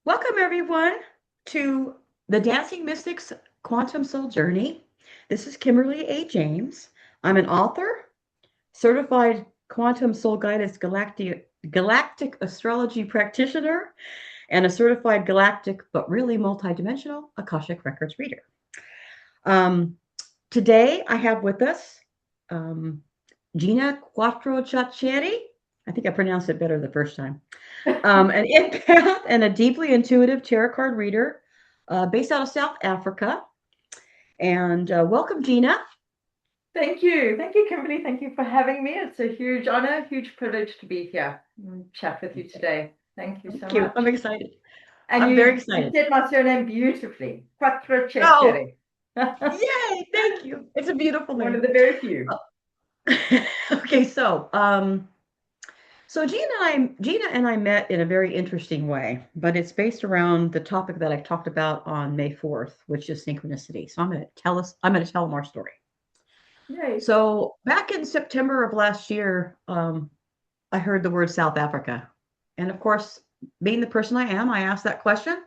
Welcome, everyone, to the Dancing Mystics Quantum Soul Journey. This is Kimberly A. James. I'm an author, certified quantum soul guidance galactic astrology practitioner, and a certified galactic but really multidimensional Akashic Records reader. Um, Today, I have with us um, Gina Quattrocecere. I think I pronounced it better the first time. An empath and a deeply intuitive tarot card reader based out of South Africa. And welcome, Gina. Thank you. Thank you, Kimberly. Thank you for having me. It's a huge honor, huge privilege to be here and chat with you today. Thank you so Thank you. I'm much. excited. And I'm very you excited. said my surname beautifully. Oh, Quattrocecere. yay. Thank you. It's a beautiful One of name. the very few. Okay, so Gina and I met in a very interesting way, but it's based around the topic that I talked about on May 4th, which is synchronicity. So I'm going to tell them our story. Yay. So back in September of last year, I heard the word South Africa. And of course, being the person I am, I asked that question,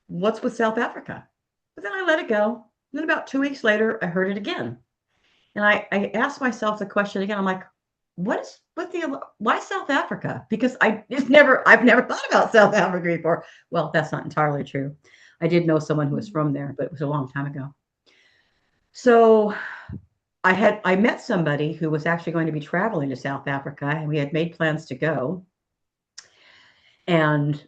what's with South Africa? But then I let it go. And then about 2 weeks later, I heard it again. And I asked myself the question again. I'm like, why South Africa? Because I've never thought about South Africa before. Well, that's not entirely true. I did know someone who was from there, but it was a long time ago. So I met somebody who was actually going to be traveling to South Africa, and we had made plans to go. And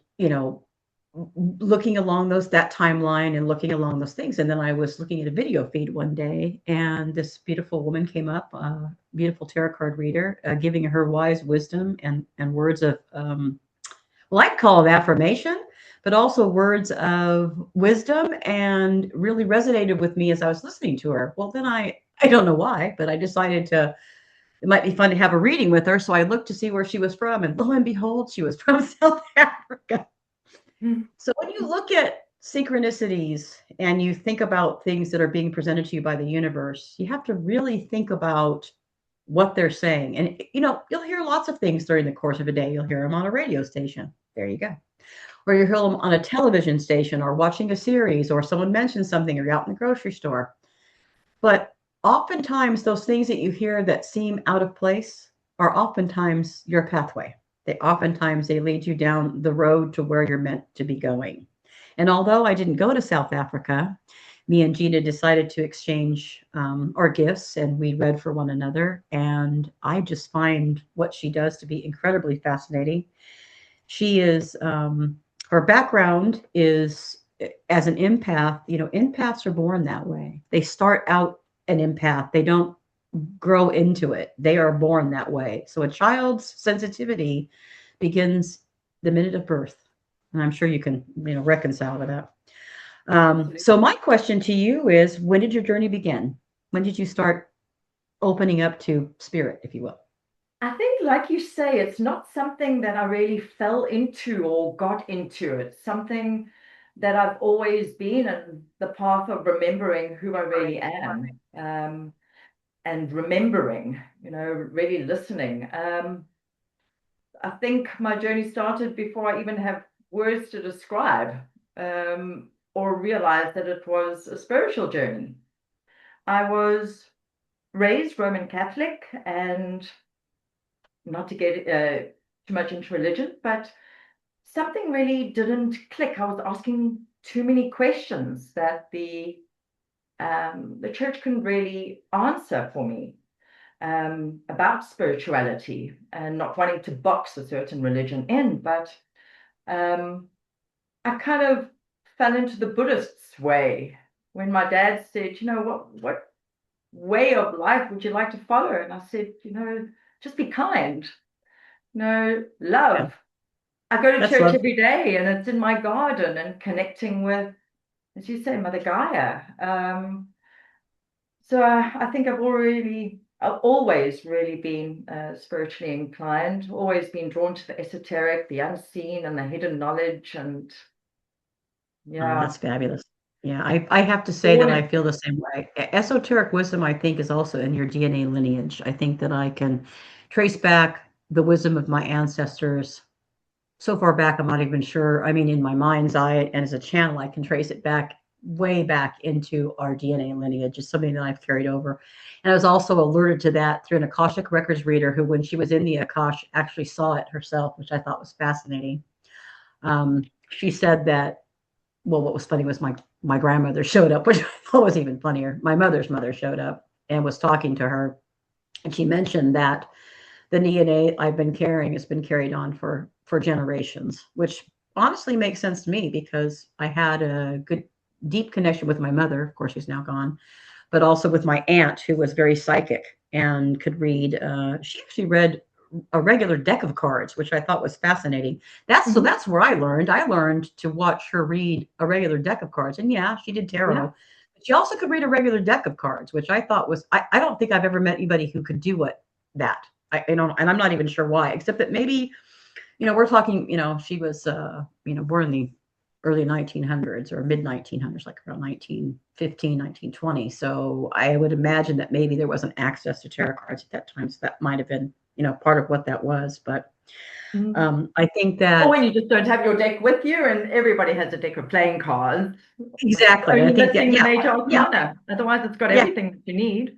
looking along that timeline and looking along those things, and then I was looking at a video feed one day, and this beautiful woman came up, beautiful tarot card reader, giving her wise wisdom and words of well, I'd call it affirmation, but also words of wisdom, and really resonated with me as I was listening to her. Well, then I don't know why, but I decided to it might be fun to have a reading with her. So I looked to see where she was from, and lo and behold, she was from South Africa. So when you look at synchronicities and you think about things that are being presented to you by the universe, you have to really think about what they're saying. And you'll hear lots of things during the course of a day. You'll hear them on a radio station. There you go. Or you hear them on a television station, or watching a series, or someone mentions something, or you're out in the grocery store. But oftentimes, those things that you hear that seem out of place are oftentimes your pathway. They lead you down the road to where you're meant to be going. And although I didn't go to South Africa, me and Gina decided to exchange our gifts, and we read for one another. And I just find what she does to be incredibly fascinating. She is, her background is as an empath. Empaths are born that way. They start out an empath, they don't grow into it. They are born that way. So a child's sensitivity begins the minute of birth. And I'm sure you can, reconcile to that. So Absolutely. my question to you is, when did your journey begin? When did you start opening up to spirit, if you will? I think, like you say, it's not something that I really fell into or got into. It's something that I've always been in the path of remembering who I really am. And remembering, really listening. I think my journey started before I even have words to describe or realize that it was a spiritual journey. I was raised Roman Catholic, and not to get too much into religion, but something really didn't click. I was asking too many questions that the church couldn't really answer for me. About spirituality and not wanting to box a certain religion in, but um, I kind of fell into the Buddhist's way when my dad said, what way of life would you like to follow? And I said, just be kind, Yeah, love. I go to that's church love. every day and it's in my garden and connecting with, as you say, Mother Gaia. So I think I've always really been spiritually inclined, always been drawn to the esoteric, the unseen, and the hidden knowledge. And Oh, yeah, that's fabulous. Yeah, I have to say born that in, I feel the same way. Esoteric wisdom, I think, is also in your DNA lineage. I think that I can trace back the wisdom of my ancestors so far back, I'm not even sure. I mean, in my mind's eye and as a channel, I can trace it back way back into our DNA lineage. It's something that I've carried over. And I was also alerted to that through an Akashic Records reader who, when she was in the Akash, actually saw it herself, which I thought was fascinating. She said that, well, what was funny was my grandmother showed up, which I thought was even funnier. My mother's mother showed up and was talking to her, and she mentioned that the DNA I've been carrying has been carried on for generations, which honestly makes sense to me because I had a good deep connection with my mother. Of course, she's now gone, but also with my aunt who was very psychic and could read. She actually read a regular deck of cards, which I thought was fascinating. Mhm. That's where I learned. I learned to watch her read a regular deck of cards, and yeah, she did Yeah. tarot. But she also could read a regular deck of cards, which I thought was. I don't think I've ever met anybody who could do what that. And I'm not even sure why, except that maybe we're talking, she was, born in the early 1900s or mid 1900s, like around 1915, 1920. So I would imagine that maybe there wasn't access to tarot cards at that time. So that might have been, part of what that was. But Mm. I think Or that when you just don't have your deck with you, and everybody has a deck of playing cards, exactly. I only think that, missing the yeah, major yeah, arcana. Otherwise, it's got yeah, everything that you need,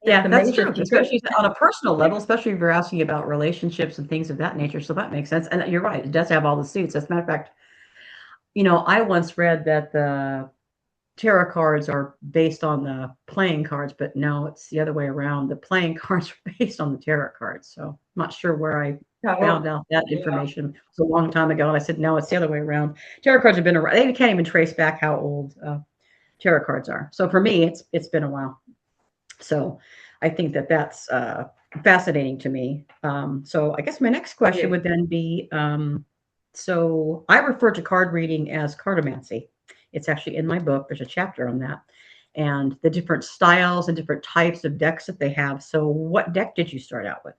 except yeah, the that's major true. secret. Especially on a personal level, especially if you're asking about relationships and things of that nature. So that makes sense. And you're right. It does have all the suits. As a matter of fact, I once read that the tarot cards are based on the playing cards, but no, it's the other way around. The playing cards are based on the tarot cards. So I'm not sure where I found So, out that yeah. information. It was a long time ago, and I said no, it's the other way around. Tarot cards have been around. They can't even trace back how old tarot cards are. So for me, it's been a while. So I think that that's fascinating to me. So I guess my next question Yes. would then be, so I refer to card reading as cartomancy. It's actually in my book. There's a chapter on that, and the different styles and different types of decks that they have. So what deck did you start out with?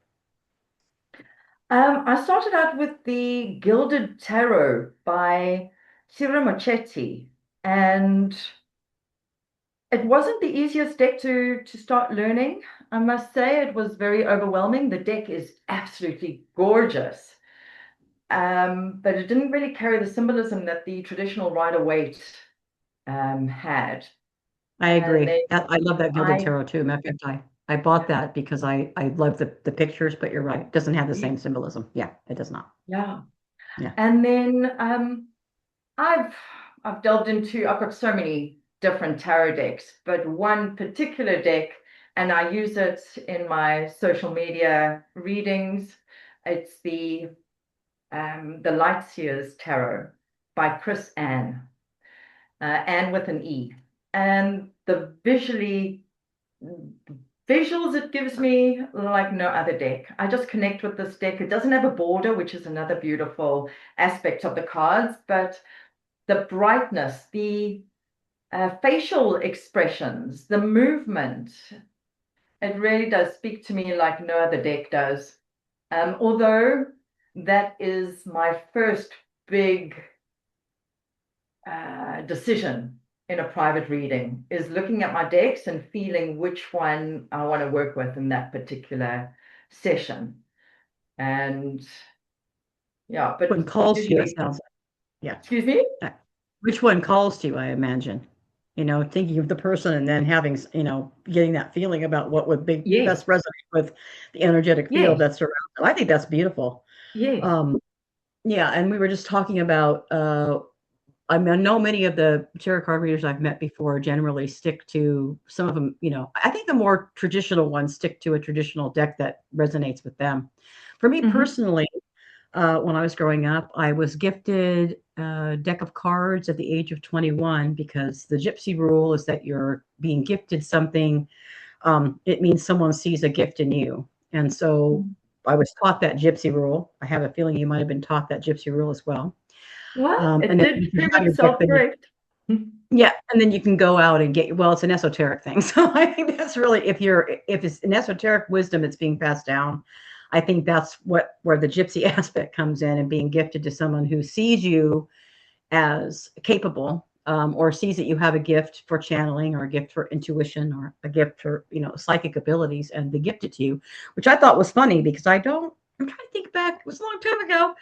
I started out with the Gilded Tarot by Ciro Mochetti, and it wasn't the easiest deck to start learning. I must say it was very overwhelming. The deck is absolutely gorgeous, but it didn't really carry the symbolism that the traditional Rider-Waite had. I And agree. then I love that Gilded I, Tarot too. Matter of fact, I bought that because I love the pictures, but you're right. It doesn't have the same symbolism. Yeah, it does not. yeah, Yeah. and then I've I've delved into, I've got so many different tarot decks, but one particular deck, and I use it in my social media readings. It's the Lightseers Tarot by Chris Ann, Ann with an E. And the visuals it gives me like no other deck. I just connect with this deck. It doesn't have a border, which is another beautiful aspect of the cards, but the brightness, the facial expressions, the movement, it really does speak to me like no other deck does. Although that is my first big decision in a private reading, is looking at my decks and feeling which one I want to work with in that particular session. And yeah, but One calls to you, it usually, sounds like. Yeah. excuse me? Uh, Which one calls to you, I imagine? Thinking of the person and then having, getting that feeling about what would be Yes, best resonate with the energetic field yes, that's around them. I think that's beautiful. yes. Um, yeah, and we were just talking about, I know many of the tarot card readers I've met before generally stick to some of them, I think the more traditional ones stick to a traditional deck that resonates with them. For me Hmm. personally, when I was growing up, I was gifted a deck of cards at the age of 21 because the gypsy rule is that you're being gifted something. It means someone sees a gift in you. And so I was taught that gypsy rule. I have a feeling you might have been taught that gypsy rule as well. Well, And it then did you can prove have your gift, itself then correct. yeah, and then you can go out and get, well, it's an esoteric thing. So I think that's really, if it's an esoteric wisdom that's being passed down, I think that's where the gypsy aspect comes in, and being gifted to someone who sees you as capable, or sees that you have a gift for channeling or a gift for intuition or a gift for, psychic abilities, and they gift it to you, which I thought was funny because I don't. I'm trying to think back. It was a long time ago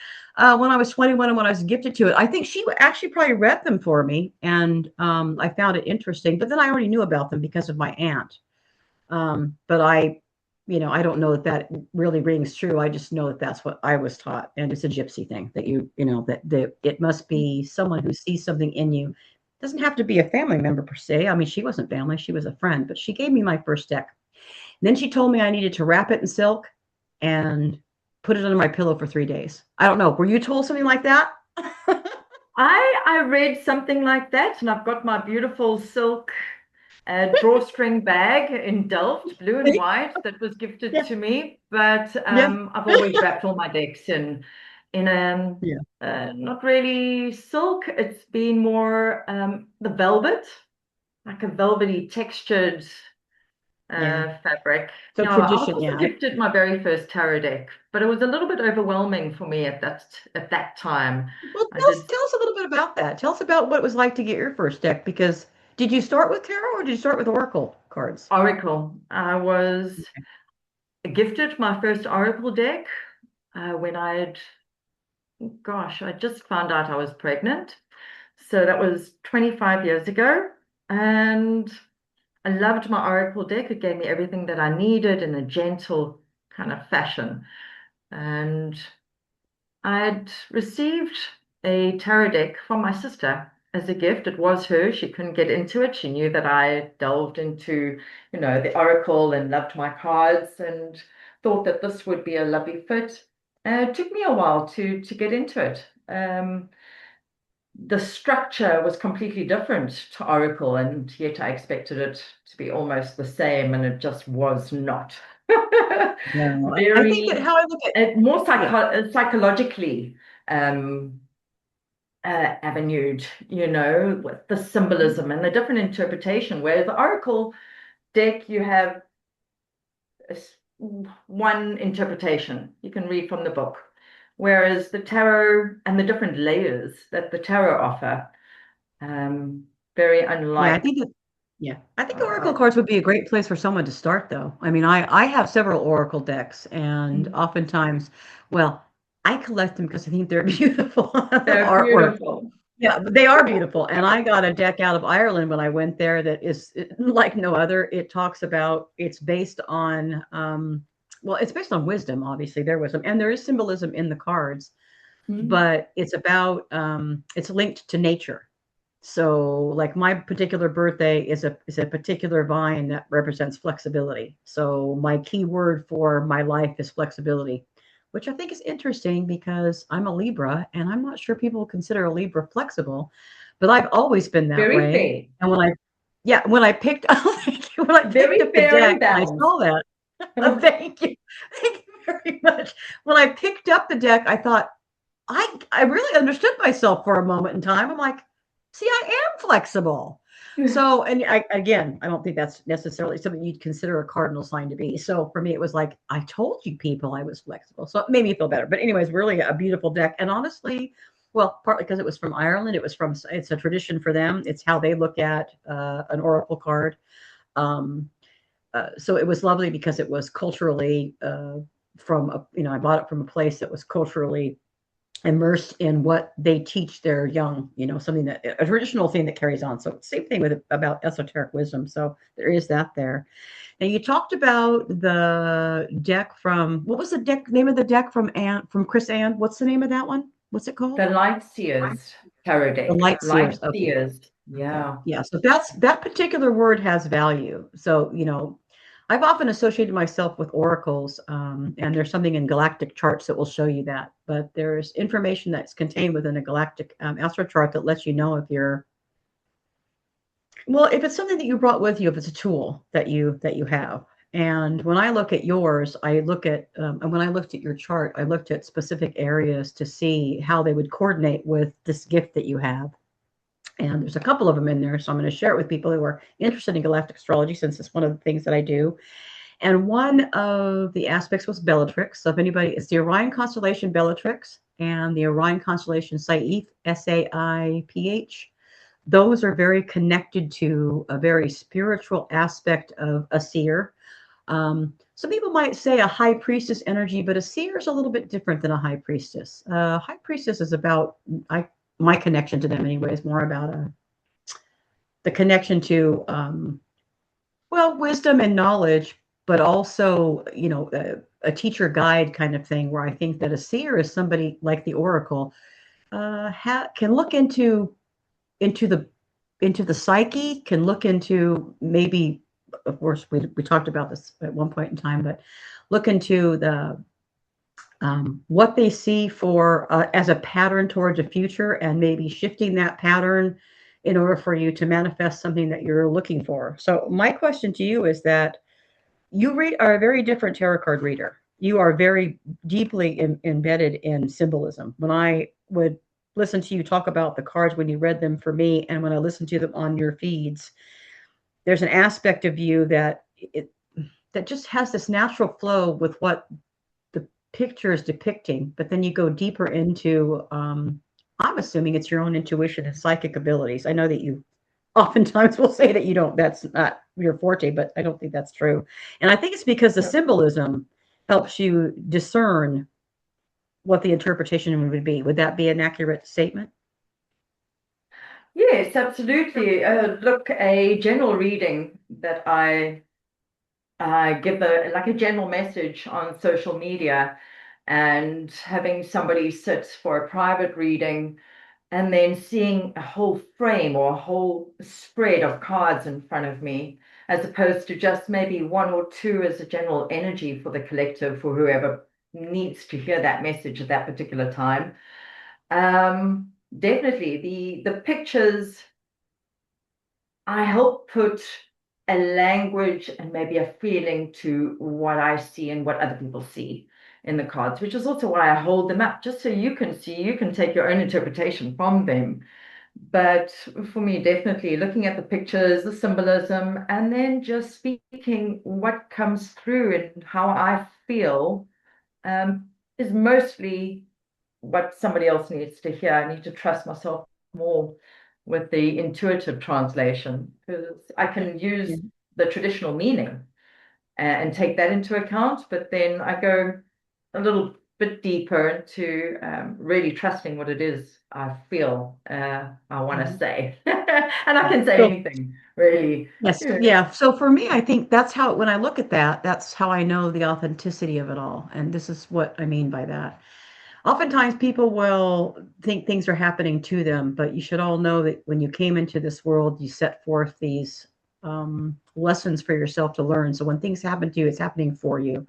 when I was 21 and when I was gifted to it. I think she actually probably read them for me, and I found it interesting. But then I already knew about them because of my aunt. But I don't know that that really rings true. I just know that that's what I was taught, and it's a gypsy thing that that it must be someone who sees something in you. It doesn't have to be a family member per se. I mean, she wasn't family; she was a friend. But she gave me my first deck. And then she told me I needed to wrap it in silk and put it under my pillow for 3 days. I don't know. Were you told something like that? I read something like that, and I've got my beautiful silk drawstring bag in Delft, blue and white, that was gifted Yeah, to me. But yeah, I've always wrapped all my decks in yeah, not really silk. It's been more the velvet, like a velvety textured yeah. fabric. So Yeah, I was tradition, also yeah. gifted my very first tarot deck, but it was a little bit overwhelming for me at that time. Well, I did tell us a little bit about that. Tell us about what it was like to get your first deck. Because did you start with tarot or did you start with oracle cards? Oracle. I was gifted my first Oracle deck when I just found out I was pregnant. So that was 25 years ago. And I loved my Oracle deck. It gave me everything that I needed in a gentle kind of fashion. And I'd received a tarot deck from my sister as a gift. It was her. She couldn't get into it. She knew that I delved into, the oracle and loved my cards and thought that this would be a lovely fit. It took me a while to get into it. The structure was completely different to Oracle, and yet I expected it to be almost the same, and it just was not. No, I think that Very how I look at more yeah, psychologically um, avenued, with the symbolism and the different interpretation. Where the Oracle deck, you have one interpretation you can read from the book, whereas the tarot and the different layers that the tarot offer, um, very yeah, I unlike. think that yeah, I think oracle Uh, cards would be a great place for someone to start, though. I mean, I have several oracle decks, and oftentimes, well, I collect them because I think they're beautiful they're artwork. beautiful. Yeah, but they are beautiful. And I got a deck out of Ireland when I went there that is like no other. It talks about it's based on well, it's based on wisdom, obviously. There wisdom, and there is symbolism in the cards, Mm. but it's about it's linked to nature. So like my particular birthday is a particular vine that represents flexibility. So my key word for my life is flexibility, which I think is interesting because I'm a Libra and I'm not sure people consider a Libra flexible, but I've always been that Very way. fair, And when I picked when I picked very up the fair deck and and I balanced. saw that, thank you. Thank you very much. When I picked up the deck, I thought, I really understood myself for a moment in time. I'm like, see, I am flexible. So, and again, I don't think that's necessarily something you'd consider a cardinal sign to be. So for me, it was like, I told you people I was flexible. So it made me feel better. But anyways, really a beautiful deck. And honestly, well, partly because it was from Ireland, it's a tradition for them. It's how they look at an oracle card. Um, so it was lovely because it was culturally I bought it from a place that was culturally immersed in what they teach their young, something that a traditional thing that carries on. So same thing with about esoteric wisdom. So there is that there. And you talked about the deck from what was the deck name of the deck from Chris Ann? What's the name of that one? What's it called? The Light Seers tarot The deck. Light Light Seers. Okay. Seers. Okay. Yeah. Yeah. So that particular word has value. So, I've often associated myself with oracles, and there's something in galactic charts that will show you that. But there's information that's contained within a galactic astro chart that lets you know if it's something that you brought with you, if it's a tool that you have. And when I look at yours, and when I looked at your chart, I looked at specific areas to see how they would coordinate with this gift that you have. And there's a couple of them in there. So I'm going to share it with people who are interested in galactic astrology, since it's one of the things that I do. And one of the aspects was Bellatrix. So if anybody, it's the Orion constellation Bellatrix and the Orion constellation Saiph, Saiph. Those are very connected to a very spiritual aspect of a seer. some people might say a high priestess energy, but a seer is a little bit different than a high priestess. High priestess is about I my connection to them anyway is more about the connection to well, wisdom and knowledge, but also, a teacher guide kind of thing, where I think that a seer is somebody like the oracle, can look into the into the psyche, can look into maybe, of course, we talked about this at one point in time, but look into the what they see for as a pattern towards the future, and maybe shifting that pattern in order for you to manifest something that you're looking for. So my question to you is that are a very different tarot card reader. You are very deeply embedded in symbolism. When I would listen to you talk about the cards when you read them for me, and when I listen to them on your feeds, there's an aspect of you that just has this natural flow with what the picture is depicting. But then you go deeper into, I'm assuming it's your own intuition and psychic abilities. I know that you oftentimes will say that you don't, that's not your forte, but I don't think that's true. And I think it's because the Yeah. symbolism helps you discern what the interpretation would be. Would that be an accurate statement? Yes, absolutely. Look, a general reading that I give like a general message on social media, and having somebody sit for a private reading and then seeing a whole frame or a whole spread of cards in front of me, as opposed to just maybe one or two as a general energy for the collective, for whoever needs to hear that message at that particular time. Definitely the pictures, I help put a language and maybe a feeling to what I see and what other people see in the cards, which is also why I hold them up, just so you can see, you can take your own interpretation from them. But for me, definitely looking at the pictures, the symbolism, and then just speaking what comes through and how I feel, is mostly what somebody else needs to hear. I need to trust myself more with the intuitive translation, because I can Yeah. use the traditional meaning and take that into account, but then I go a little bit deeper into really trusting what it is I feel I want to Mhm. say. And I Yeah. can say So anything, really. yes, Yeah. yeah. So for me, I think that's how, when I look at that, that's how I know the authenticity of it all. And this is what I mean by that. Oftentimes people will think things are happening to them, but you should all know that when you came into this world, you set forth these lessons for yourself to learn. So when things happen to you, it's happening for you.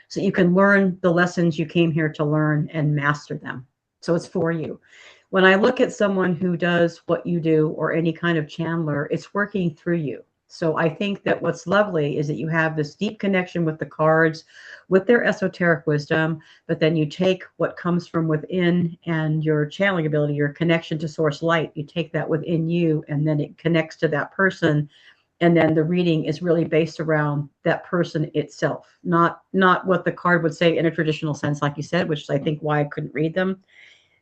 So you can learn the lessons you came here to learn and master them. So it's for you. When I look at someone who does what you do, or any kind of channeler, it's working through you. So I think that what's lovely is that you have this deep connection with the cards, with their esoteric wisdom, but then you take what comes from within and your channeling ability, your connection to source light, you take that within you, and then it connects to that person, and then the reading is really based around that person itself, not what the card would say in a traditional sense, like you said, which is I think why I couldn't read them,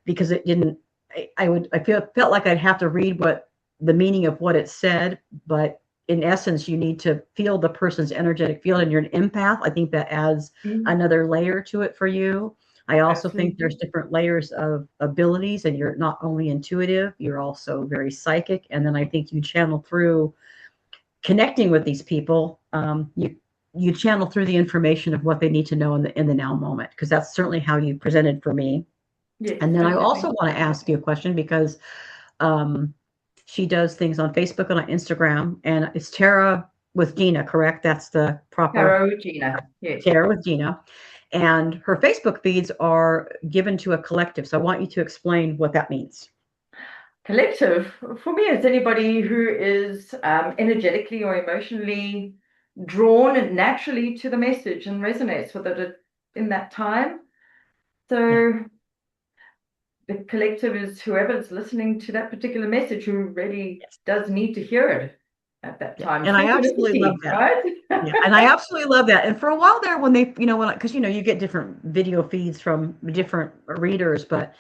because it didn't. I felt like I'd have to read what the meaning of what it said, but in essence, you need to feel the person's energetic field, and you're an empath. I think that adds Mm, another layer to it for you. I also think there's absolutely. different layers of abilities, and you're not only intuitive, you're also very psychic. And then I think you channel through connecting with these people. You channel through the information of what they need to know in the now moment, because that's certainly how you presented for me. Yes, And then I also definitely. want to ask you a question, because um, she does things on Facebook and on Instagram, and it's Tara with Gina, correct? That's the proper Tarot, Gina. Yes. Tara with Gina. And her Facebook feeds are given to a collective. So I want you to explain what that means. Collective, for me, is anybody who is energetically or emotionally drawn naturally to the message and resonates with it in that time. Yeah. So the collective is whoever is listening to that particular message, who really Yes. does need to hear it at that Yeah. time. And I absolutely love Synchronicity, that. right? Yeah, and I absolutely love that. And for a while there, when they, because you get different video feeds from different readers, but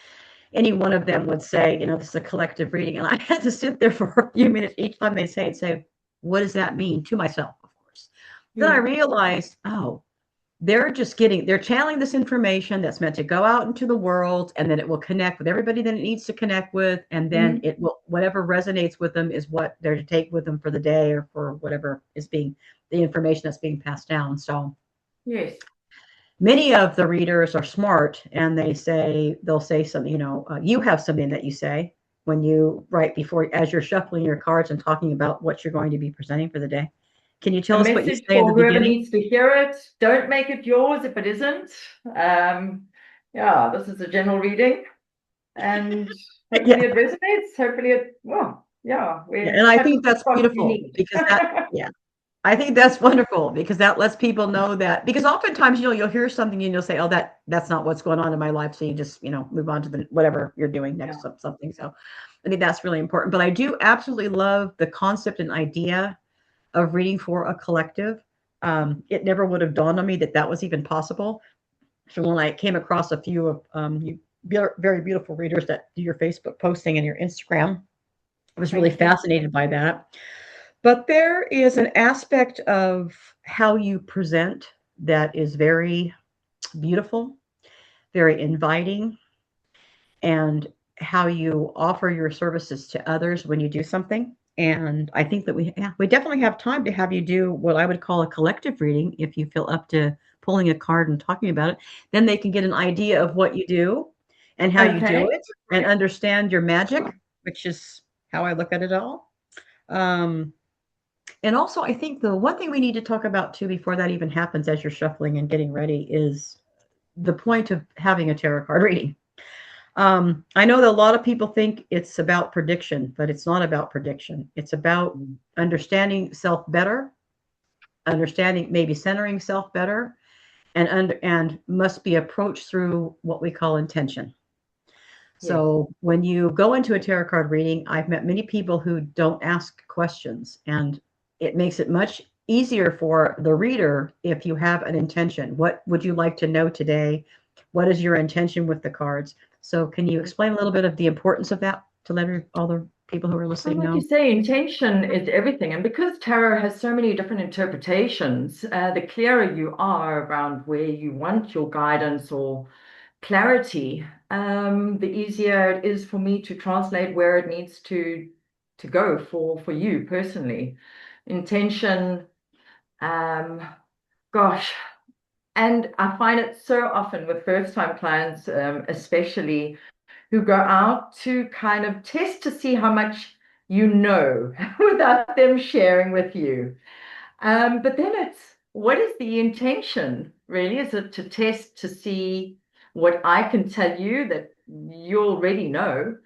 any one of them would say, this is a collective reading, and I had to sit there for a few minutes each time they say it, say, what does that mean, to myself, of course. Then I Yeah. realized, oh, they're channeling this information that's meant to go out into the world, and then it will connect with everybody that it needs to connect with, and then Mhm. it will, whatever resonates with them is what they're to take with them for the day or for whatever is being, the information that's being passed down. So Yes. many of the readers are smart, and they'll say something, you have something that you say when you, right before, as you're shuffling your cards and talking about what you're going to be presenting for the day. Can you A tell us what you message say in the for whoever beginning? needs to hear it. Don't make it yours if it isn't. Yeah, this is a general reading, and hopefully Yeah. it resonates. Hopefully it, well, yeah, Yeah, we and I have think the that's response you beautiful need. because that, yeah, I think that's wonderful because that lets people know that, because oftentimes, you'll hear something and you'll say, "Oh, that's not what's going on in my life." So you just, move on to the whatever you're doing next, Yeah. something. So I think that's really important. But I do absolutely love the concept and idea of reading for a collective. It never would have dawned on me that that was even possible. So when I came across a few of you very beautiful readers that do your Facebook posting and your Instagram, I was really Thank you. fascinated by that. But there is an aspect of how you present that is very beautiful, very inviting, and how you offer your services to others when you do something. And I think that we definitely have time to have you do what I would call a collective reading if you feel up to pulling a card and talking about it. Then they can get an idea of what you do and how you do Okay. it and understand your magic, which is how I look at it all. Um, And also, I think the one thing we need to talk about too before that even happens as you're shuffling and getting ready is the point of having a tarot card reading. I know that a lot of people think it's about prediction, but it's not about prediction. It's about understanding self better, understanding, maybe centering self better, and must be approached through what we call intention. Yes. So when you go into a tarot card reading, I've met many people who don't ask questions, and it makes it much easier for the reader if you have an intention. What would you like to know today? What is your intention with the cards? So can you explain a little bit of the importance of that to let all the people who are Well, listening like you know? say, intention is everything. And because tarot has so many different interpretations, the clearer you are around where you want your guidance or clarity, the easier it is for me to translate where it needs to go for you personally. Intention, um, gosh, and I find it so often with first-time clients, especially who go out to kind of test to see how much you know without them sharing with you. But then it's, what is the intention really? Is it to test to see what I can tell you that you already know?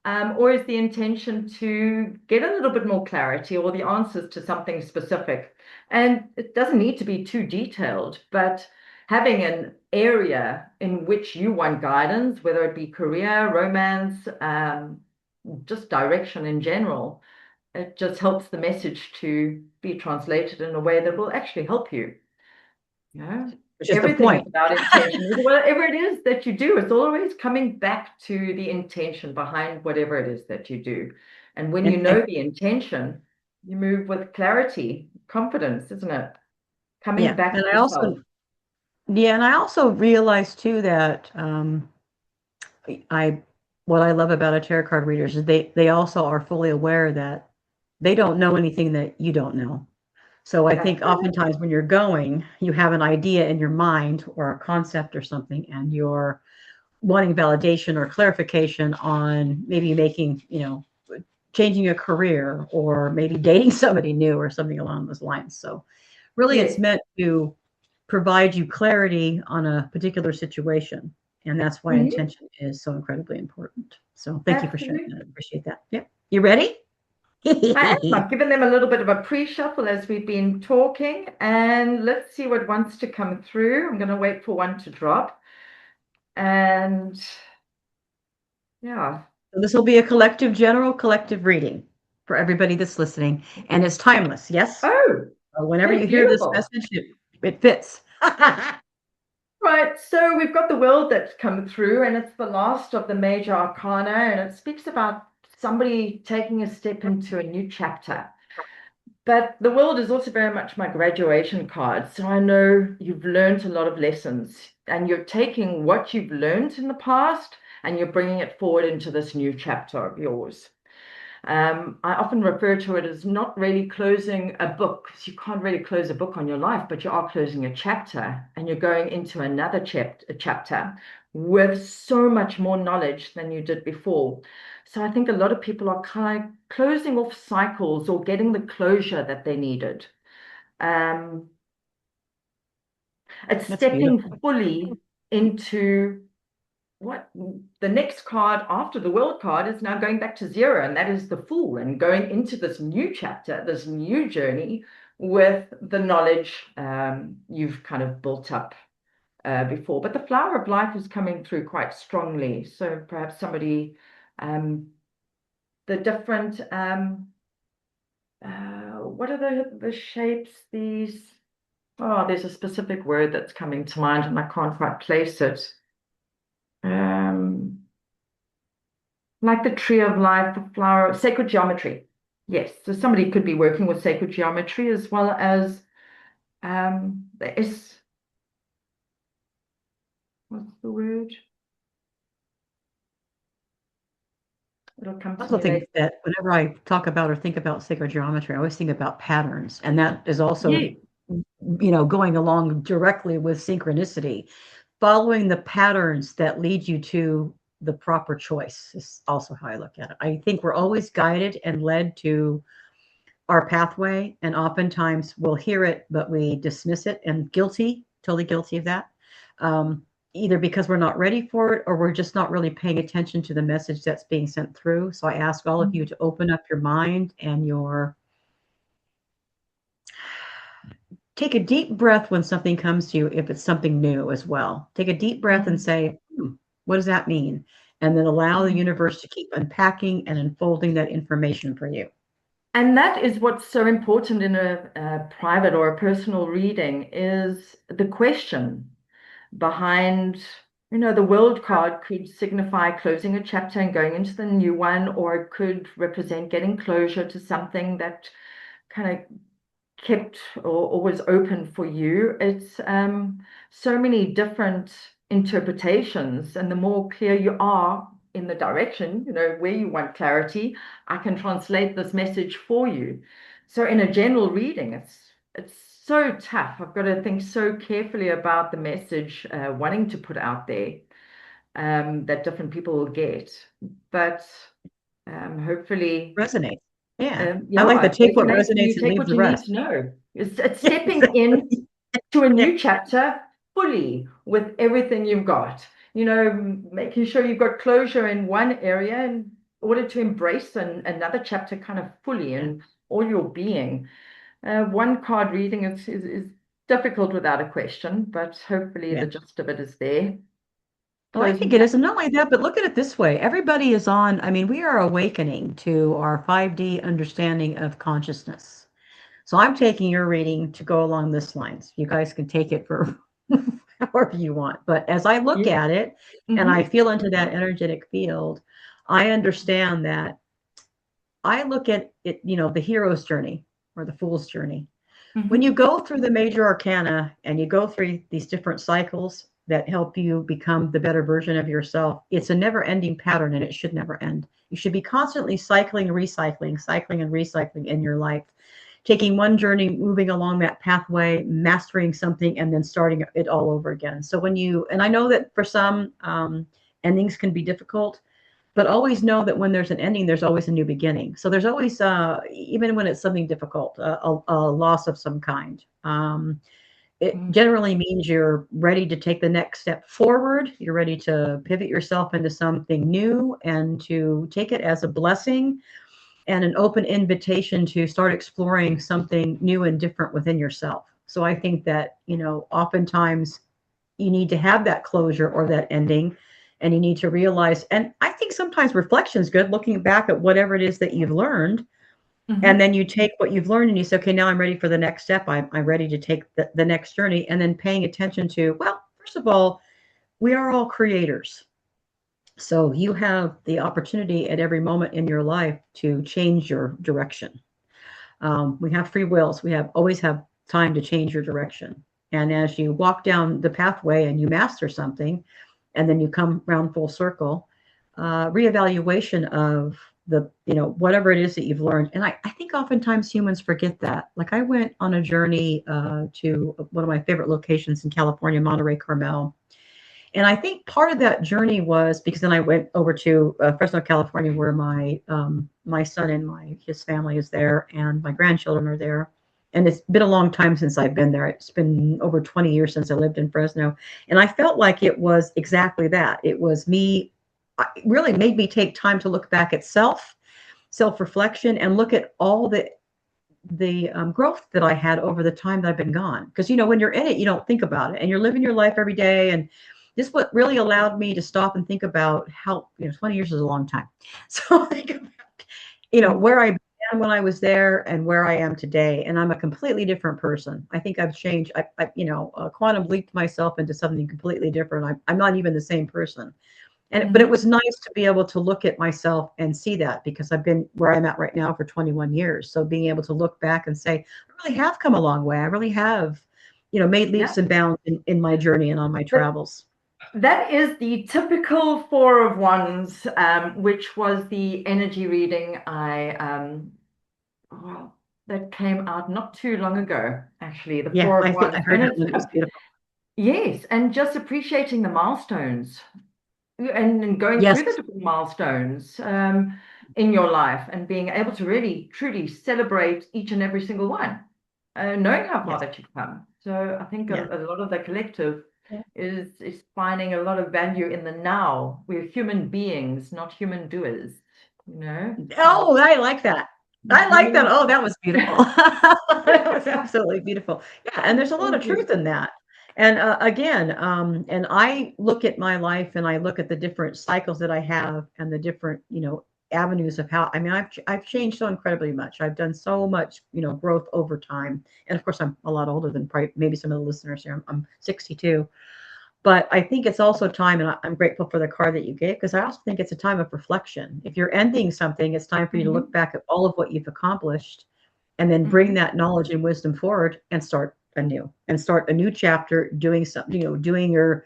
Or is the intention to get a little bit more clarity or the answers to something specific? And it doesn't need to be too detailed, but having an area in which you want guidance, whether it be career, romance, just direction in general, it just helps the message to be translated in a way that will actually help you. You know, Which is the everything is point. about intention. Whatever it is that you do, it's always coming back to the intention behind whatever it is that you do. And when you know And the intention, you move with clarity, confidence, isn't it? Coming yeah, back and to I yourself. also yeah, and I also realized too that I what I love about a tarot card readers is they also are fully aware that they don't know anything that you don't know. So I That's think oftentimes when you're going, you have an idea in your mind or a concept or something, and you're wanting validation or clarification on maybe making, changing a career or maybe dating somebody new or something along those lines. So really it's yes. meant to provide you clarity on a particular situation. And that's why Mhm. intention is so incredibly important. So thank you for sharing Absolutely. that. I appreciate that. Yep. You ready? I am. I've given them a little bit of a pre-shuffle as we've been talking, and let's see what wants to come through. I'm going to wait for one to drop. And yeah. So this will be a collective, general collective reading for everybody that's listening, and it's timeless. Yes. Oh, Whenever okay, you hear this beautiful. message, it fits. Right, so we've got the world that's come through, and it's the last of the major arcana, and it speaks about somebody taking a step into a new chapter. But the world is also very much my graduation card. So I know you've learned a lot of lessons and you're taking what you've learned in the past and you're bringing it forward into this new chapter of yours. I often refer to it as not really closing a book, because you can't really close a book on your life, but you are closing a chapter and you're going into another chapter with so much more knowledge than you did before. So I think a lot of people are kind of closing off cycles or getting the closure that they needed. Um, it's That's stepping beautiful. fully into what the next card after the world card is now going back to zero, and that is the fool, and going into this new chapter, this new journey with the knowledge you've kind of built up before. But the flower of life is coming through quite strongly. So perhaps somebody, um, the different, what are the shapes? These, oh, there's a specific word that's coming to mind, and I can't quite place it. Um, like the tree of life, the flower, sacred geometry. Yes, so somebody could be working with sacred geometry as well as the S, what's the word? It'll come I to also me later. think that whenever I talk about or think about sacred geometry, I always think about patterns, and that is also, Yeah. going along directly with synchronicity. Following the patterns that lead you to the proper choice is also how I look at it. I think we're always guided and led to our pathway, and oftentimes we'll hear it, but we dismiss it, and totally guilty of that. Um, Either because we're not ready for it or we're just not really paying attention to the message that's being sent through. So I ask all of you to open up your mind and take a deep breath when something comes to you, if it's something new as well. Take a deep breath and Mhm. say, what does that mean? And then allow the Mhm. universe to keep unpacking and unfolding that information for you. And that is what's so important in a private or a personal reading is the question behind, the world card could signify closing a chapter and going into the new one, or it could represent getting closure to something that kind of kept or was open for you. It's so many different interpretations, and the more clear you are in the direction, where you want clarity, I can translate this message for you. So in a general reading, it's so tough. I've got to think so carefully about the message wanting to put out there that different people will get. But hopefully, Resonates. Yeah. I like the yeah, it take what resonates and you resonates and take leave what the you need rest. to know. It's stepping in to a new chapter fully with everything you've got, making sure you've got closure in one area in order to embrace another chapter kind of fully Yeah. in all your being. One card reading is difficult without a question, but hopefully Yeah. the gist of it is there. Well, I Closing think it is. chapter. And not only that, but look at it this way. Everybody is on, I mean, we are awakening to our 5D understanding of consciousness. So I'm taking your reading to go along this lines. You guys can take it for however you want. But as I look Yeah. at it and Mm-hmm. I feel into that energetic field, I understand that I look at it, the hero's journey or the fool's journey. When you Mm-hmm. go through the major arcana and you go through these different cycles that help you become the better version of yourself, it's a never ending pattern and it should never end. You should be constantly cycling, recycling, cycling, and recycling in your life, taking one journey, moving along that pathway, mastering something, and then starting it all over again. So and I know that for some, endings can be difficult, but always know that when there's an ending, there's always a new beginning. So there's always, even when it's something difficult, a loss of some kind. It generally means you're ready to take the next step forward. You're ready to pivot yourself into something new and to take it as a blessing and an open invitation to start exploring something new and different within yourself. So I think that, oftentimes you need to have that closure or that ending, and you need to realize, and I think sometimes reflection is good, looking back at whatever it is that you've learned, and Mm-hmm. then you take what you've learned and you say, okay, now I'm ready for the next step. I'm ready to take the next journey, and then paying attention to, well, first of all, we are all creators. So you have the opportunity at every moment in your life to change your direction. We have free wills. We have always have time to change your direction. And as you walk down the pathway and you master something, and then you come round full circle, reevaluation of the, whatever it is that you've learned. And I think oftentimes humans forget that. Like I went on a journey to one of my favorite locations in California, Monterey Carmel. And I think part of that journey was because then I went over to Fresno, California, where my son and his family is there, and my grandchildren are there. And it's been a long time since I've been there. It's been over 20 years since I lived in Fresno, and I felt like it was exactly that. It was me. It really made me take time to look back at self-reflection, and look at all the growth that I had over the time that I've been gone. Because when you're in it, you don't think about it, and you're living your life every day. And this what really allowed me to stop and think about how 20 years is a long time. So think about where I began when I was there and where I am today, and I'm a completely different person. I think I've changed. Quantum leaped myself into something completely different. I'm not even the same person. But it was nice to be able to look at myself and see that, because I've been where I'm at right now for 21 years. So being able to look back and say, I really have come a long way. I really have, made leaps and bounds in my journey and on my travels. That is the typical Four of Wands, which was the energy reading that came out not too long ago, actually. The Four of Wands. I heard that one. It was beautiful. Yes, and just appreciating the milestones and going Yes. through the different milestones in your life, and being able to really, truly celebrate each and every single one, knowing how far that you've come. So I think a lot of the collective is finding a lot of value in the now. We're human beings, not human doers, Oh, I like that. I like that. Oh, that was beautiful. That was absolutely beautiful. Yeah, and there's a lot of truth in that. And again, and I look at my life, and I look at the different cycles that I have, and the different, avenues of how. I mean, I've changed so incredibly much. I've done so much, growth over time. And of course, I'm a lot older than probably maybe some of the listeners here. I'm 62. But I think it's also time, and I'm grateful for the card that you gave, because I also think it's a time of reflection. If you're ending something, it's time for you to look back at all of what you've accomplished, and then bring that knowledge and wisdom forward and start a new chapter, doing something, doing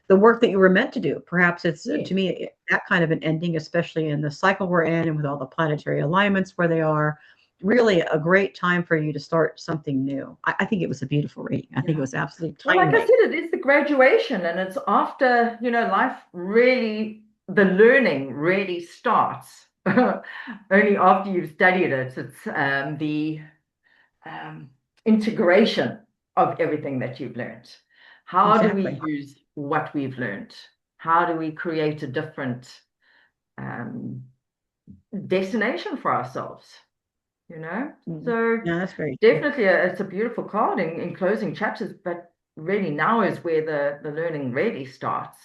the work that you were meant to do. Perhaps it's to me that kind of an ending, especially in the cycle we're in, and with all the planetary alignments where they are. Really a great time for you to start something new. I think it was a beautiful reading. I think it was absolutely timely. Well, like I said, it is the graduation, and it's after, life really, the learning really starts. Only after you've studied it. It's the integration of everything that you've learned. How do we use what we've learned? How do we create a different destination for ourselves? So that's very definitely it's a beautiful card in closing chapters, but really now is where the learning really starts.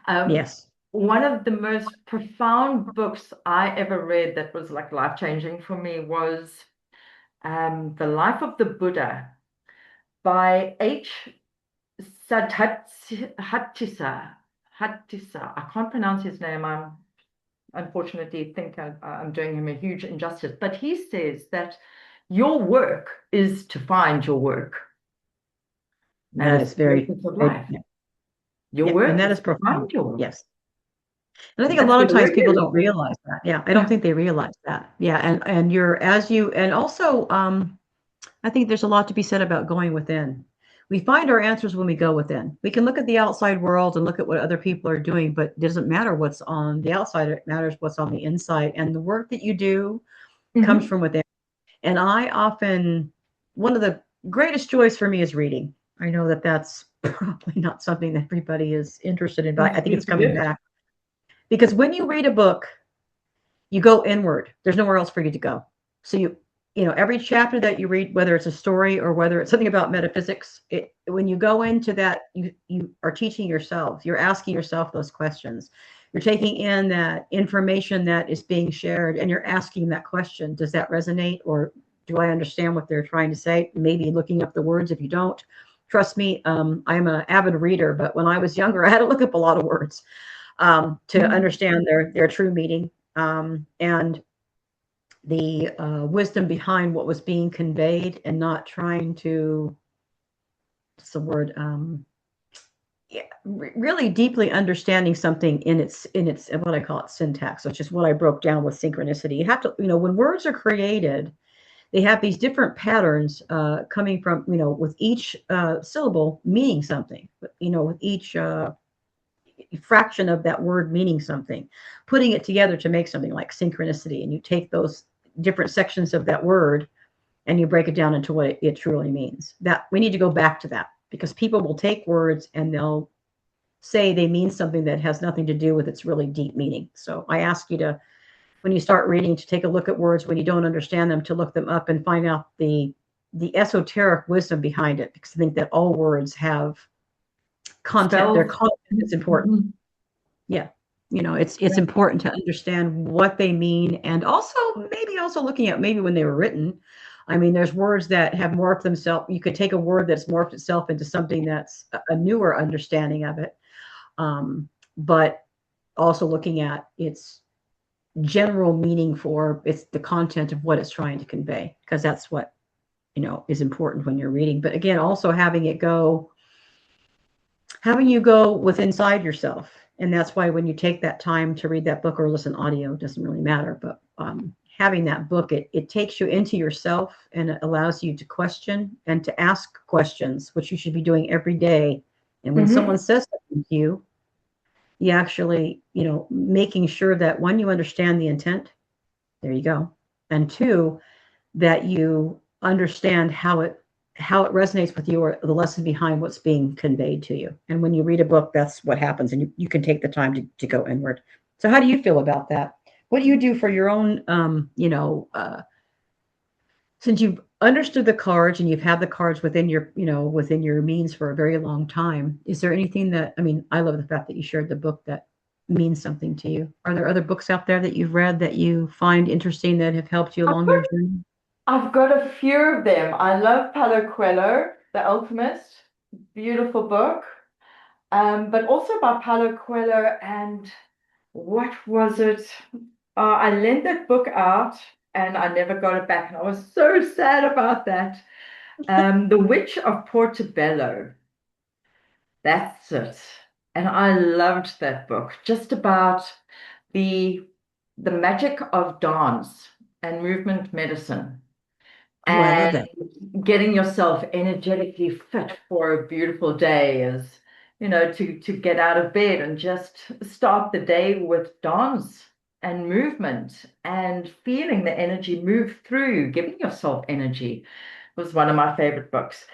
Yes. One of the most profound books I ever read that was like life-changing for me was The Life of the Buddha by H. Sadhattisa. I can't pronounce his name. I'm unfortunately think I'm doing him a huge injustice, but he says that your work is to find your work. That is very, life. Your work, and that is profound. Find your work. Yes. And I think a lot of times people don't realize that. Yeah, I don't think they realize that. Yeah, and and also I think there's a lot to be said about going within. We find our answers when we go within. We can look at the outside world and look at what other people are doing, but it doesn't matter what's on the outside. It matters what's on the inside. And the work that you do comes from within. And one of the greatest joys for me is reading. I know that that's probably not something that everybody is interested in, but I think it's coming back. Because when you read a book, you go inward. There's nowhere else for you to go. So every chapter that you read, whether it's a story or whether it's something about metaphysics, when you go into that, you are teaching yourself. You're asking yourself those questions. You're taking in that information that is being shared, and you're asking that question: does that resonate, or do I understand what they're trying to say? Maybe looking up the words if you don't. Trust me, I'm an avid reader, but when I was younger, I had to look up a lot of words to understand their true meaning. And the wisdom behind what was being conveyed, and not trying to, what's the word, yeah, really deeply understanding something in its what I call it syntax, which is what I broke down with synchronicity. You have to, when words are created, they have these different patterns coming from, with each syllable meaning something, with each fraction of that word meaning something, putting it together to make something like synchronicity. And you take those different sections of that word and you break it down into what it truly means. That we need to go back to that, because people will take words and they'll say they mean something that has nothing to do with its really deep meaning. So I ask you to, when you start reading, to take a look at words when you don't understand them, to look them up and find out the esoteric wisdom behind it, because I think that all words have content. Their Spells. content is important. Mhm. Yeah. It's Yeah. important to understand what they mean, and also maybe also looking at maybe when they were written. I mean, there's words that have morphed themselves. You could take a word that's morphed itself into something that's a newer understanding of it. But also looking at its general meaning for it's the content of what it's trying to convey, because that's what is important when you're reading. But again, also having you go with inside yourself. And that's why when you take that time to read that book or listen audio, it doesn't really matter. But having that book, it takes you into yourself, and it allows you to question and to ask questions, which you should be doing every day. And when someone Mhm. says something to you, you actually, making sure that, one, you understand the intent. There you go. And two, that you understand how it resonates with you, or the lesson behind what's being conveyed to you. And when you read a book, that's what happens, and you can take the time to go inward. So how do you feel about that? What do you do for your own, since you've understood the cards and you've had the cards within your means for a very long time, is there anything that, I mean, I love the fact that you shared the book that means something to you. Are there other books out there that you've read that you find interesting, that have helped you I've along got your journey? I've got a few of them. I love Paulo Coelho, The Alchemist, beautiful book. But also by Paulo Coelho, and what was it? I lent that book out and I never got it back, and I was so sad about that. The Witch of Portobello. That's it. And I loved that book, just about the the magic of dance and movement medicine, Oh, I love and that. getting yourself energetically fit for a beautiful day, is to get out of bed and just start the day with dance and movement and feeling the energy move through, giving yourself energy, was one of my favorite books.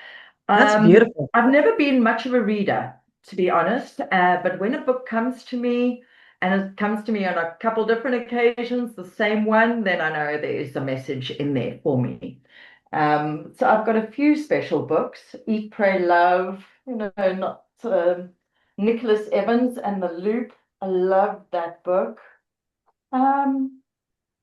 That's beautiful. I've never been much of a reader, to be honest, but when a book comes to me, and it comes to me on a couple different occasions, the same one, then I know there is a message in there for me. So I've got a few special books: Eat, Pray, Love, not Nicholas Evans and the Loop. I love that book. Um,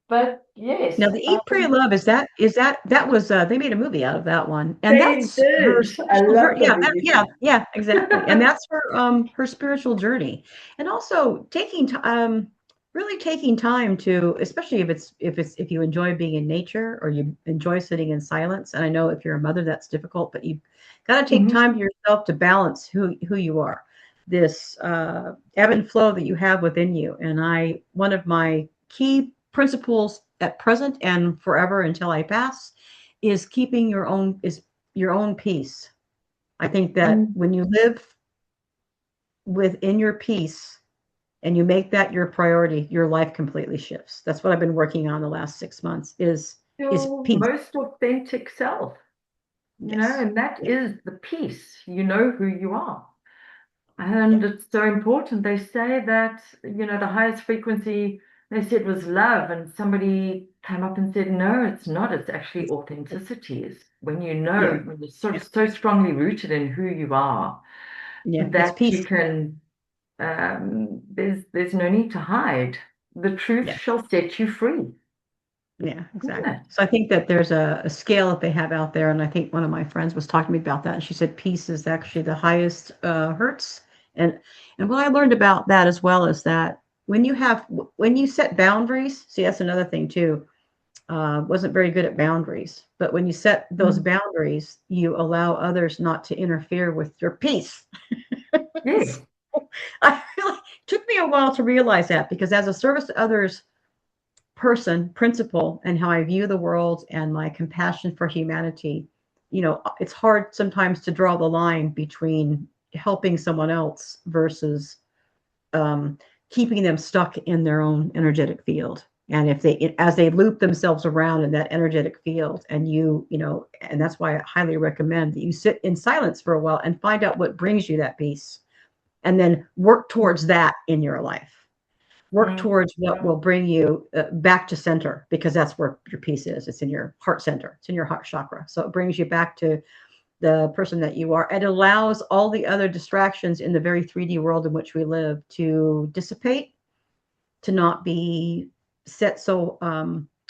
but Now, yes, the Eat, Pray, Love, that was they made a movie out of that one, and they that's her did. I spiritual love journey. the Yeah, movie. yeah, yeah, exactly. And that's her spiritual journey, and also really taking time to, especially if you enjoy being in nature, or you enjoy sitting in silence. And I know if you're a mother, that's difficult, but you've got to take Mhm. time to yourself to balance who you are, this ebb and flow that you have within you. And one of my key principles at present and forever until I pass is keeping your own peace. I think that Mm. when you live within your peace and you make that your priority, your life completely shifts. That's what I've been working on the last 6 months is Your peace. most authentic self, Yes. and that Yeah. is the peace. You know who you are. Yeah. And it's so important. They say that, the highest frequency, they said, was love. And somebody came up and said, no, it's not. It's actually It's, authenticity. Is when yeah. when you're sort Yeah. of so strongly rooted in who you are, Yeah. It's that peace. you can, there's no need to hide. The truth Yeah. shall set you free, Yeah, isn't exactly. it? So I think that there's a scale that they have out there, and I think one of my friends was talking to me about that, and she said peace is actually the highest hertz. And what I learned about that as well is that when you set boundaries, see, that's another thing too. wasn't very good at boundaries. But when you set those Mm. boundaries, you allow others not to interfere with your peace. Yes. I really took me a while to realize that because as a service to others person, principle, and how I view the world and my compassion for humanity, it's hard sometimes to draw the line between helping someone else versus um, keeping them stuck in their own energetic field. And if they, as they loop themselves around in that energetic field, and and that's why I highly recommend that you sit in silence for a while and find out what brings you that peace, and then work towards that in your life. Work Mm. towards what Yeah. will bring you back to center, because that's where your peace is. It's in your heart center. It's in your heart chakra. So it brings you back to the person that you are. It allows all the other distractions in the very 3D world in which we live to dissipate, to not be set so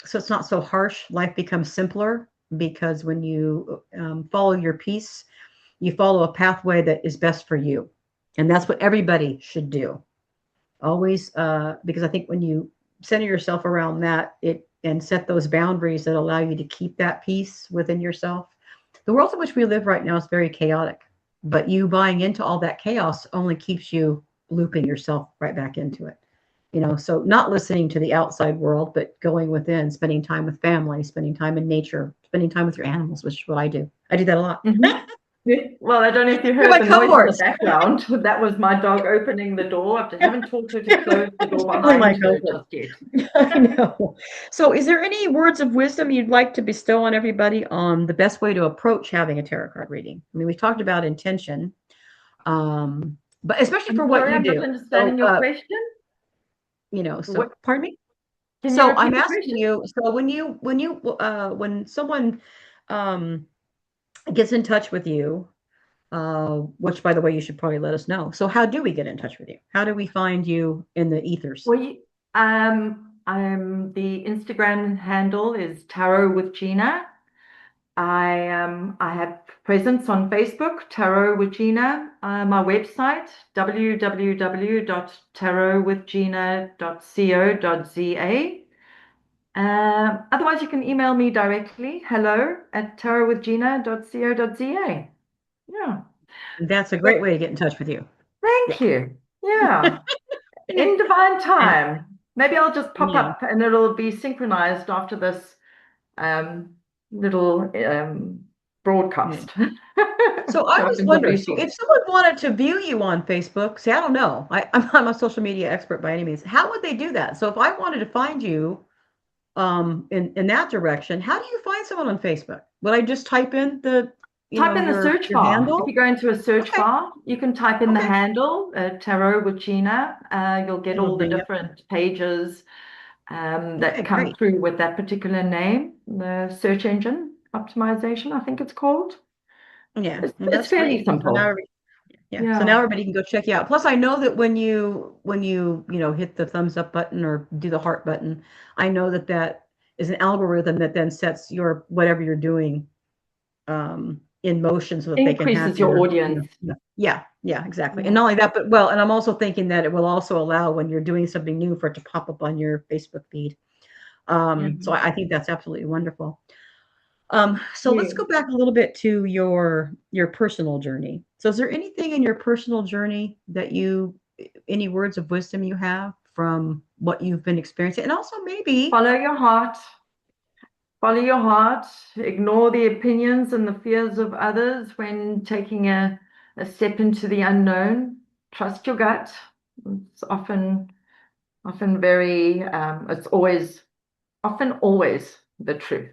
it's not so harsh. Life becomes simpler because when you follow your peace, you follow a pathway that is best for you, and that's what everybody should do. Always, because I think when you center yourself around that, it and set those boundaries that allow you to keep that peace within yourself. The world in which we live right now is very chaotic, but you buying into all that chaos only keeps you looping yourself right back into it. So not listening to the outside world, but going within, spending time with family, spending time in nature, spending time with your animals, which is what I do. I do that a lot. Mhm. Yeah. Well, I don't know if you You're heard my the noise in the cohorts. background. That was my dog opening the door. I haven't taught her to close the door Definitely my behind her cohort. just yet. I know. So, is there any words of wisdom you'd like to bestow on everybody on the best way to approach having a tarot card reading? I mean, we talked about intention, but especially for I'm what sorry, you I'm not do. So, understanding your question. so What, pardon me. can you So, I'm repeat the asking question? you. So, when someone um, gets in touch with you, which by the way, you should probably let us know. So, how do we get in touch with you? How do we find you in the ethers? Well, I'm the Instagram handle is Tarot with Gina. I have presence on Facebook, Tarot with Gina. My website, www.tarotwithgina.co.za. Otherwise, you can email me directly, hello@tarotwithgina.co.za. Yeah, That's a but great way to get in touch with you. Yeah. thank you. Yeah, in divine And time. Maybe I'll just pop yeah. up and it'll be synchronized after this um, little Yeah. broadcast. So I So I was can wondering, delete so it. if someone wanted to view you on Facebook, say, I don't know, I'm not a social media expert by any means. How would they do that? So if I wanted to find you in that direction, how do you find someone on Facebook? Would I just type in Type in the your search bar. If handle? you go into a search Okay. bar, you can type in the Okay. handle, Tarot with Gina. You'll get It'll all the bring you up. different pages that Okay, come great. through with that particular name, the search engine optimization, I think it's called. Yeah, well, It's that's fairly great. So now simple. yeah. So now Yeah. everybody can go check you out. Plus, I know that when you hit the thumbs up button or do the heart button, I know that that is an algorithm that then sets your whatever you're doing in motion so that they can have Increases your audience. yeah, exactly. And Yeah. not only that, but well, and I'm also thinking that it will also allow when you're doing something new for it to pop up on your Facebook feed. So Mhm. I think that's absolutely wonderful. So let's Yeah. go back a little bit to your personal journey. So is there anything in your personal journey that any words of wisdom you have from what you've been experiencing? And also maybe Follow your heart. Follow your heart. Ignore the opinions and the fears of others when taking a step into the unknown. Trust your gut. It's often very, it's always the truth.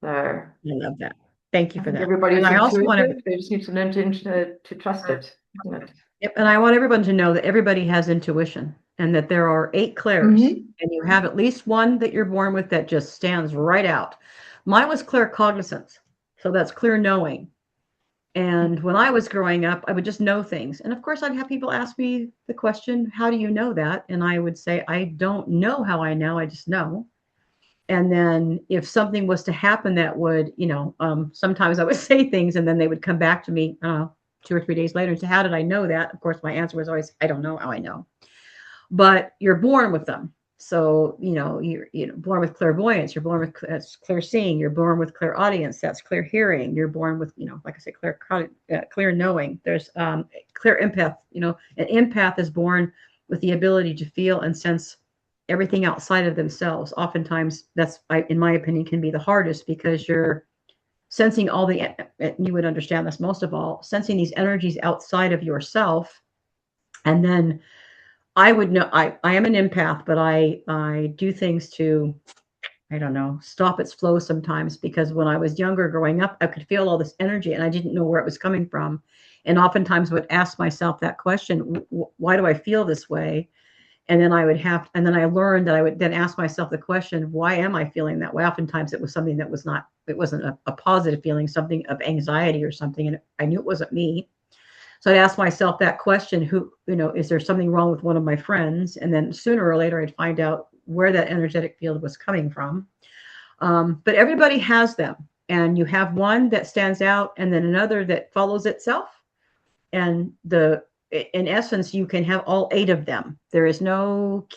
So I love that. Thank you I for think that. And everybody's I also want to intuitive. They just need to learn to trust it, isn't it? yep, and I want everyone to know that everybody has intuition and that there are 8 clairs, Hmm. and you have at least one that you're born with that just stands right out. Mine was claircognizance. So that's clear knowing. And when I was growing up, I would just know things. And of course, I'd have people ask me the question, how do you know that? And I would say, I don't know how I know, I just know. And then if something was to happen that would, sometimes I would say things and then they would come back to me, I don't know, 2 or 3 days later and say, how did I know that? Of course, my answer was always, I don't know how I know. But you're born with them. So, you're born with clairvoyance, you're born with that's clear seeing, you're born with clear audience, that's clear hearing, you're born with, like I said, clear knowing. There's clear empath. An empath is born with the ability to feel and sense everything outside of themselves. Oftentimes, in my opinion, can be the hardest because you're sensing all the, you would understand this most of all, sensing these energies outside of yourself. And then I would know I am an empath, but I do things to, I don't know, stop its flow sometimes, because when I was younger growing up, I could feel all this energy and I didn't know where it was coming from. And oftentimes would ask myself that question, why do I feel this way? And then and then I learned that I would then ask myself the question, why am I feeling that way? Oftentimes it was something that it wasn't a positive feeling, something of anxiety or something. And I knew it wasn't me. So I'd ask myself that question, is there something wrong with one of my friends? And then sooner or later, I'd find out where that energetic field was coming from. But everybody has them. And you have one that stands out and then another that follows itself. And in essence, you can have all 8 of them. There is no,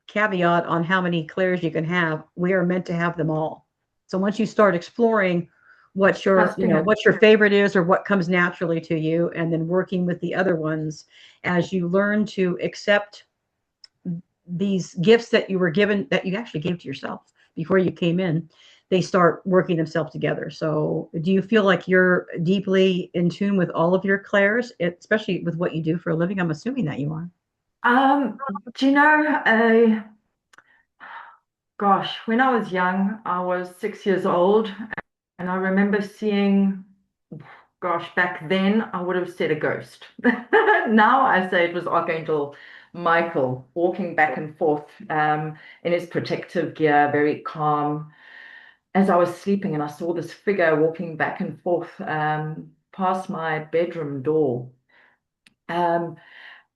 caveat on how many clairs you can have. We are meant to have them all. So once you start exploring Trusting it. what your favorite is or what comes naturally to you, and then working with the other ones as you learn to accept these gifts that you were given, that you actually gave to yourself before you came in, they start working themselves together. So do you feel like you're deeply in tune with all of your clairs, especially with what you do for a living? I'm assuming that you are. Um, do you know, gosh, when I was young, I was 6 years old, and I remember seeing, gosh, back then I would have said a ghost. Now I say it was Archangel Michael walking back and forth in his protective gear, very calm, as I was sleeping, and I saw this figure walking back and forth past my bedroom door. Um,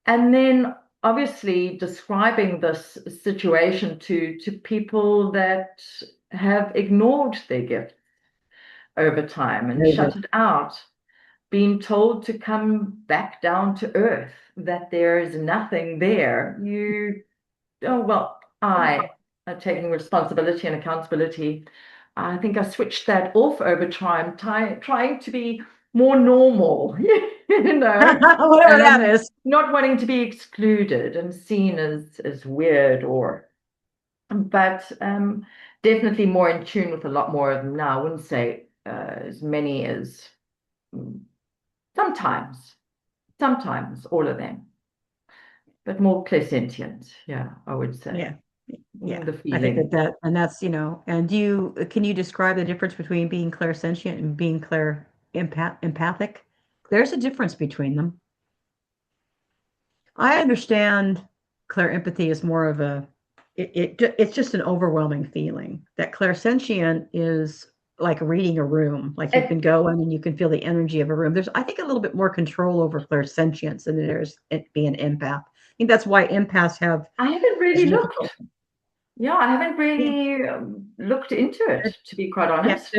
and then obviously describing this situation to people that have ignored their gift over time and Very good. shut it out, being told to come back down to earth, that there is nothing there. Oh, well, I are taking responsibility and accountability. I think I switched that off over time, trying to be more normal, Whatever that is. not wanting to be excluded and seen as weird but definitely more in tune with a lot more of them now. I wouldn't say as many as mm, sometimes, sometimes all of them, but more clairsentient. Yeah, I would say. Yeah. Yeah. The I think feeling. and that's, and can you describe the difference between being clairsentient and being empathic? There's a difference between them. I understand empathy is more of it's just an overwhelming feeling. That clairsentient is like reading a room. Like you can It, go in and you can feel the energy of a room. There's, I think, a little bit more control over clairsentience than there's it being empath. I think that's why empaths have I haven't really such a difficult. looked. Yeah, I haven't Yeah, really looked into it, to be quite yeah, honest.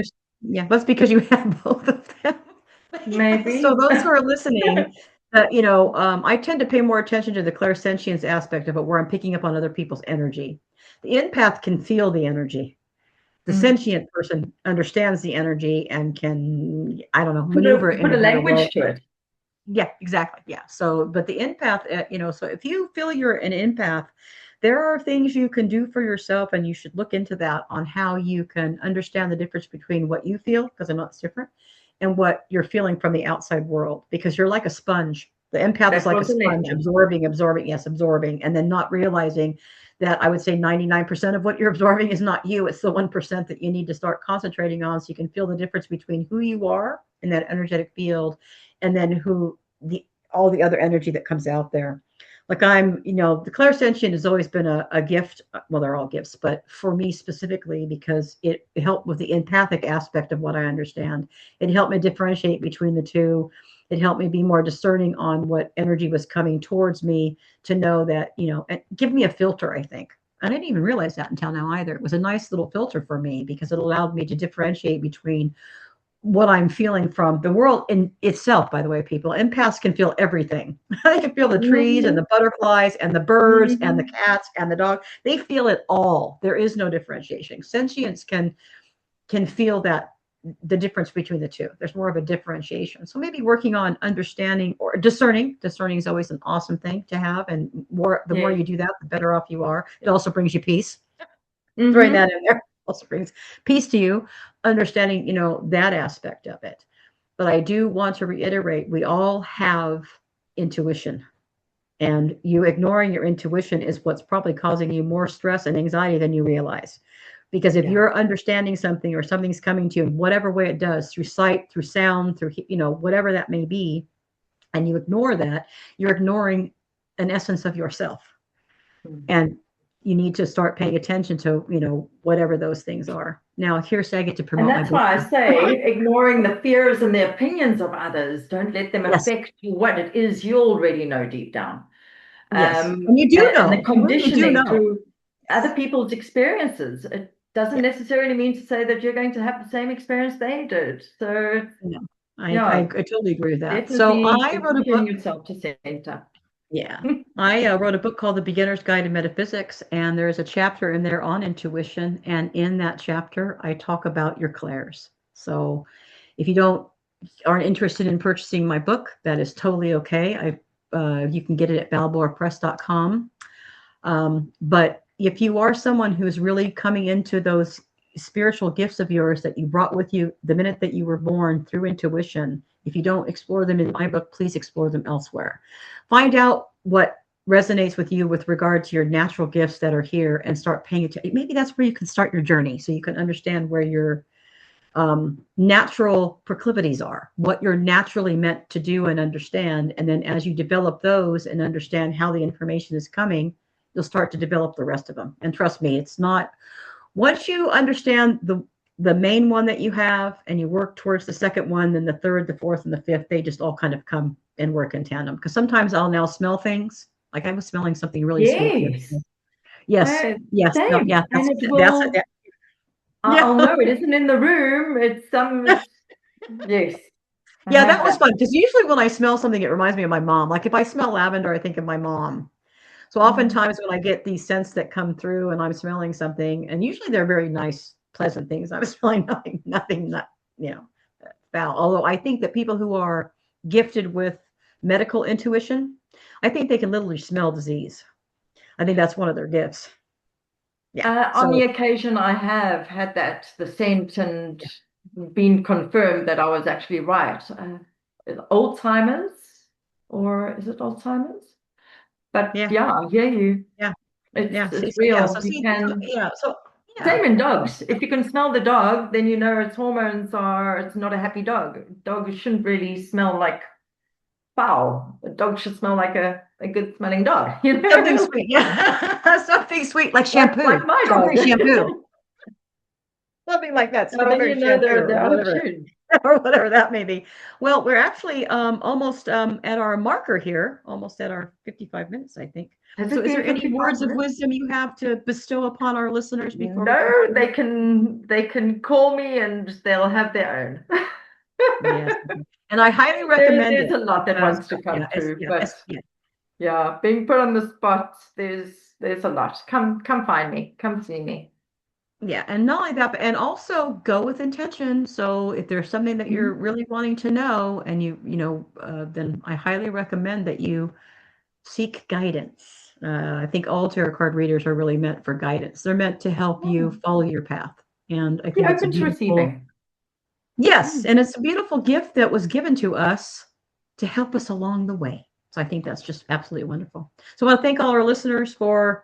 that's because you have both of them. Yeah, so Maybe. those who are listening, I tend to pay more attention to the clairsentience aspect of it, where I'm picking up on other people's energy. The empath can feel the energy. The Mm. sentient person understands the energy and can, I don't know, maneuver it Put in a a better language way. to it. Yeah, exactly. Yeah. So, but the empath, so if you feel you're an empath, there are things you can do for yourself, and you should look into that on how you can understand the difference between what you feel, because I know it's different, and what you're feeling from the outside world, because you're like a sponge. The empath is That like a was a sponge, lesson. absorbing, yes, absorbing, and then not realizing that I would say 99% of what you're absorbing is not you. It's the 1% that you need to start concentrating on, so you can feel the difference between who you are in that energetic field and then all the other energy that comes out there. Like the clairsentient has always been a gift. Well, they're all gifts, but for me specifically, because it helped with the empathic aspect of what I understand. It helped me differentiate between the two. It helped me be more discerning on what energy was coming towards me, to know that, and give me a filter, I think. I didn't even realize that until now either. It was a nice little filter for me, because it allowed me to differentiate between what I'm feeling from the world in itself, by the way, people. Empaths can feel everything. They can feel the trees and Mhm, the butterflies and the birds and the mhm. cats and the dog. They feel it all. There is no differentiation. Sentience can feel that the difference between the two. There's more of a differentiation. So maybe working on understanding or discerning. Discerning is always an awesome thing to have, and the more Yes. you do that, the better off you are. It also brings you peace. Throwing that Mhm. in there also brings peace to you, understanding, that aspect of it. But I do want to reiterate, we all have intuition. And you ignoring your intuition is what's probably causing you more stress and anxiety than you realize. Because if Yeah. you're understanding something or something's coming to you in whatever way it does, through sight, through sound, through, whatever that may be, and you ignore that, you're ignoring an essence of yourself. Mm. And you need to start paying attention to, whatever those things are. Now, here's I get to And promote my that's book. why I say ignoring the fears and the opinions of others. Don't let them Yes, affect what it is you already know deep down. yes. And you do And the know, you really do conditioning know. through other Yes. people's experiences. It doesn't Yeah. necessarily mean to say that you're going to have the same experience they did. So, No, I yeah, totally agree with that. So definitely I wrote a putting book. yourself to center. Yeah. I wrote a book called The Beginner's Guide to Metaphysics, and there's a chapter in there on intuition. And in that chapter, I talk about your clairs. So if you don't aren't interested in purchasing my book, that is totally okay. You can get it at balboapress.com. But if you are someone who's really coming into those spiritual gifts of yours that you brought with you the minute that you were born through intuition, if you don't explore them in my book, please explore them elsewhere. Find out what resonates with you with regard to your natural gifts that are here and start paying attention. Maybe that's where you can start your journey so you can understand where your natural proclivities are, what you're naturally meant to do and understand. And then as you develop those and understand how the information is coming, you'll start to develop the rest of them. And trust me, it's not once you understand the main one that you have and you work towards the second one, then the third, the fourth, and the fifth, they just all kind of come and work in tandem. Because sometimes I'll now smell things. Like I was smelling something really sweet the other Yes. day. Yes, yes, no, Same. yeah, And it that's will, it. I'll Yeah. know it isn't in the room. Yes, I Yeah, have that was that. fun because usually when I smell something, it reminds me of my mom. Like if I smell lavender, I think of my mom. So Mm. oftentimes when I get these scents that come through and I'm smelling something, and usually they're very nice, pleasant things. I'm smelling nothing, not, you know, foul. Although I think that people who are gifted with medical intuition, I think they can literally smell disease. I think that's one of their gifts. Yeah. On the So occasion, I have had that, the scent, and been confirmed that I was actually right. Alzheimer's, or is it Alzheimer's? But yeah, yeah, I hear you. yeah, yeah. It's See, so yeah, real. so You see, so can. yeah, so yeah. Same in dogs. If you can smell the dog, then you know its hormones are, it's not a happy dog. Dog shouldn't really smell like foul. A dog should smell like a good smelling dog, you Something know? sweet, yeah. Something sweet like Like shampoo, my dog. strawberry shampoo, something like that, So then you strawberry know shampoo they're or out of whatever, tune. or whatever that may be. Well, we're actually almost at our marker here, almost at our 55 minutes, I think. Has So, it is been there any 55 words of minutes? wisdom you have to bestow upon our listeners before we No, conclude? they can call me and they'll have their own. Yes, and I highly recommend There's it a lot that because wants to come through, yeah, but yeah. yeah, being put on the spot, there's a lot. Come find me. Come see me. Yeah, and not only that, but and also go with intention. So if there's something that you're Mhm. really wanting to know, and then I highly recommend that you seek guidance. I think all tarot card readers are really meant for guidance. They're meant to help you Mm. follow your path, and I Be think it's a open to beautiful receiving. yes, Mm. and it's a beautiful gift that was given to us to help us along the way. So I think that's just absolutely wonderful. So I want to thank all our listeners for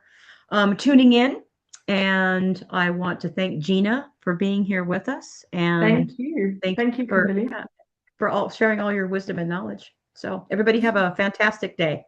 tuning in. And I want to thank Gina for being here with us. And Thank you. thank you Thank you, for, Kimberly. yeah, for all sharing all your wisdom and knowledge. So everybody have a fantastic day.